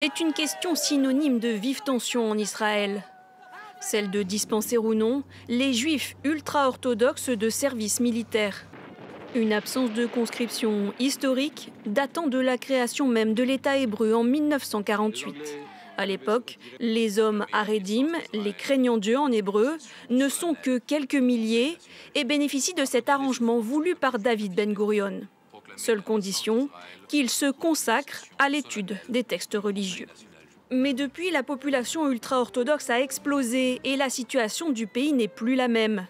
C'est une question synonyme de vive tension en Israël. Celle de dispenser ou non les juifs ultra-orthodoxes de service militaire. Une absence de conscription historique datant de la création même de l'État hébreu en 1948. À l'époque, les hommes haredim, les craignants Dieu en hébreu, ne sont que quelques milliers et bénéficient de cet arrangement voulu par David Ben Gourion. Seule condition, qu'ils se consacrent à l'étude des textes religieux. Mais depuis, la population ultra-orthodoxe a explosé et la situation du pays n'est plus la même.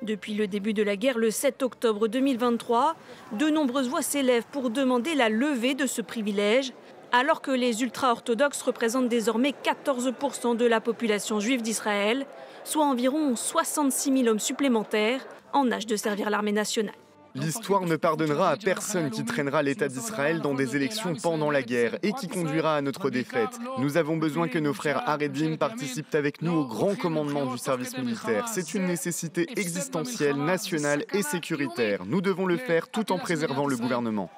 Depuis le début de la guerre, le 7 octobre 2023, de nombreuses voix s'élèvent pour demander la levée de ce privilège, alors que les ultra-orthodoxes représentent désormais 14% de la population juive d'Israël, soit environ 66 000 hommes supplémentaires en âge de servir l'armée nationale. L'histoire ne pardonnera à personne qui traînera l'État d'Israël dans des élections pendant la guerre et qui conduira à notre défaite. Nous avons besoin que nos frères haredim participent avec nous au grand commandement du service militaire. C'est une nécessité existentielle, nationale et sécuritaire. Nous devons le faire tout en préservant le gouvernement.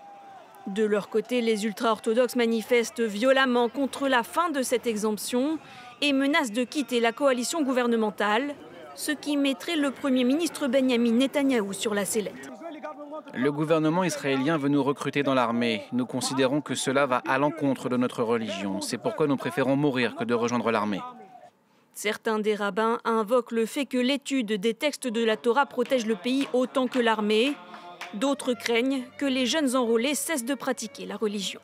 De leur côté, les ultra-orthodoxes manifestent violemment contre la fin de cette exemption et menacent de quitter la coalition gouvernementale, ce qui mettrait le Premier ministre Benyamin Netanyahou sur la sellette. Le gouvernement israélien veut nous recruter dans l'armée. Nous considérons que cela va à l'encontre de notre religion. C'est pourquoi nous préférons mourir que de rejoindre l'armée. Certains des rabbins invoquent le fait que l'étude des textes de la Torah protège le pays autant que l'armée. D'autres craignent que les jeunes enrôlés cessent de pratiquer la religion.